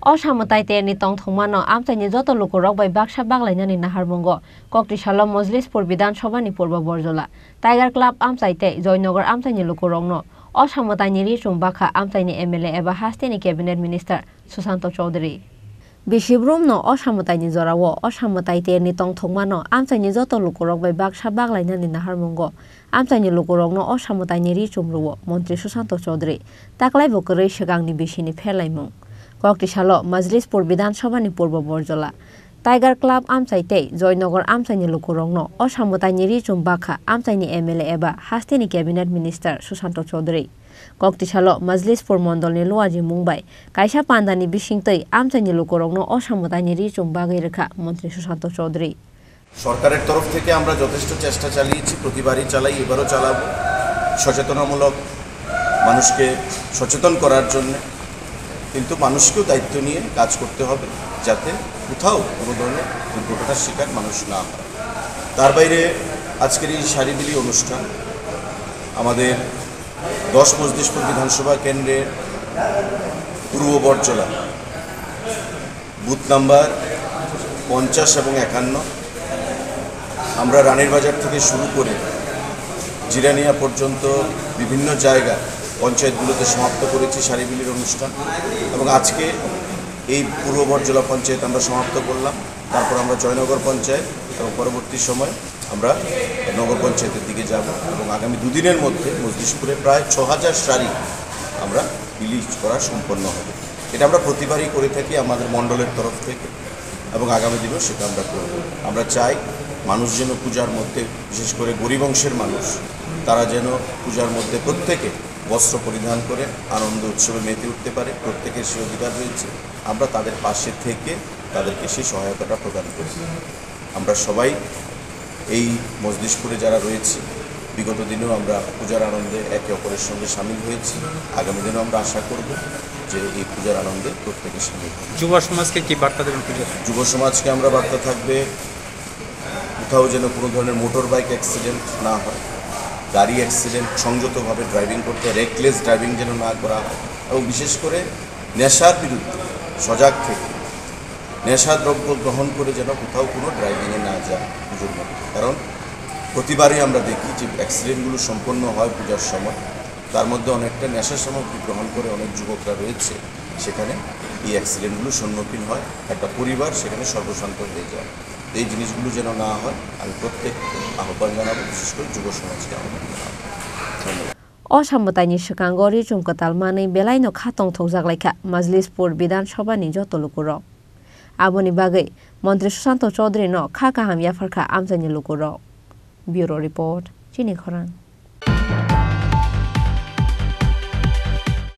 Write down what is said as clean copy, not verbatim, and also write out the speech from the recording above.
Ossa Mwtai Terni tong thongmano Amchaini joto Lukurok bai Bakha baglainani naharmongo kokti salo Majlishpur Bidhan Sabhani purba borjola Tiger Club Amchaite Joynagar Amchaini Lukurokno Ossa Mwtai ni Richum Bakha Amchaini MLA eba hastini cabinet minister Susanto Chaudhary Bishibrumno Ossa Mwtai ni jorawo Ossa Mwtai Terni tong thongmano Amchaini joto Lukurok bai Bakha baglainani naharmongo Amchaini Lukurokno Ossa Mwtai ni Richum ruwo Montri Susanto Chaudhary taklai bokorei shigangni bishini pherlaimung Kokti salo Majlishpur Bidhan Sabhani purba borjola Tiger Club Amchaite Joynagar Amchaini Lukurokno Ossa Mwtai ni Richum Bakha Amchaini MLA eba hastini cabinet minister Susanto Chaudhary Kokti salo Majlishpur Mondol ni Luaji Mumbai Kaisa Pandani Bishingtei Amchaini Lukurokno Ossa Mwtai ni Richum Bagai rekha Montri Susanto Chaudhary সরকারের তরফ থেকে আমরা যথেষ্ট চেষ্টা চালিয়েছি প্রতিবারই চালাই এবারও চালাবো সচেতনমূলক মানুষকে সচেতন করার জন্য কিন্তু মানুষকেও দায়িত্ব নিয়ে কাজ করতে হবে যাতে কোথাও কোনো ধরনের দুর্ঘটনার শিকার মানুষ না হয় তার বাইরে আজকের এই সারিবিলি অনুষ্ঠান আমাদের 10 মজলিশপুর বিধানসভা কেন্দ্রের পূর্ব বরজলা বুথ নাম্বার 50 এবং 51 আমরা রানীর বাজার থেকে শুরু করে জিরানিয়া পর্যন্ত বিভিন্ন জায়গা পঞ্চায়েতগুলোতে সমাপ্ত করেছি সারিবিলির অনুষ্ঠান এবং আজকে এই পূর্ব বরজলা পঞ্চায়েত আমরা সমাপ্ত করলাম তারপর আমরা জয়নগর পঞ্চায়েত এবং পরবর্তী সময় আমরা নগর পঞ্চায়েতের দিকে যাব এবং আগামী দুদিনের মধ্যে মজলিশপুরে প্রায় 6000 সারি আমরা রিলিজ করা সম্পন্ন হবে এটা আমরা প্রতিবারই করে থাকি আমাদের মণ্ডলের তরফ থেকে এবং আগামী দিনেও সেটা আমরা করব আমরা চাই মানুষ যেন পূজার মধ্যে বিশেষ করে গরিব অংশের মানুষ তারা যেন পূজার মধ্যে প্রত্যেকে বস্ত্র পরিধান করে আনন্দ উৎসবে মেতে উঠতে পারে প্রত্যেকের সেই অধিকার রয়েছে আমরা তাদের পাশে থেকে তাদেরকে সেই সহায়তাটা প্রদান করি আমরা সবাই এই মজলিশপুরে যারা রয়েছে বিগত দিনেও আমরা পূজার আনন্দে একে অপরের সঙ্গে সামিল হয়েছি আগামী দিনেও আমরা আশা করব যে এই পূজার আনন্দে প্রত্যেকে সামিল হবে যুব সমাজকে কি বার্তা দেবেন পূজা যুব সমাজকে আমরা বার্তা থাকবে কোথাও যেন কোনো ধরনের মোটর বাইক অ্যাক্সিডেন্ট না হয় গাড়ি অ্যাক্সিডেন্ট সংযতভাবে ড্রাইভিং করতে রেকলেস ড্রাইভিং যেন না করা হয় এবং বিশেষ করে নেশার বিরুদ্ধে সজাগ থেকে নেশাদ্রব্য গ্রহণ করে যেন কোথাও কোনো ড্রাইভিংয়ে না যায় পুজোর মধ্যে কারণ প্রতিবারই আমরা দেখি যে অ্যাক্সিডেন্টগুলো সম্পন্ন হয় পূজার সময় তার মধ্যে অনেকটা নেশা সামগ্রী গ্রহণ করে অনেক যুবকরা রয়েছে সেখানে এই অ্যাক্সিডেন্টগুলোর সম্মুখীন হয় একটা পরিবার সেখানে সর্বশান্ত হয়ে যায় এই জিনিসগুলো যেন না হয় আমি প্রত্যেক আহ্বান জানাবো বিশেষ করে যুব সমাজকে আহ্বান জানাবো ধন্যবাদ Ossa Mwtai ni shikango Richum katalmani belaino khatong thokjaklaika Majlishpur Bidhan Sabhani joto Lukurok Aboni bagai Montri Susanto Chaudhary no kha kaham yafarkha Amchaini Lukurok Bureau Report Chini Khorang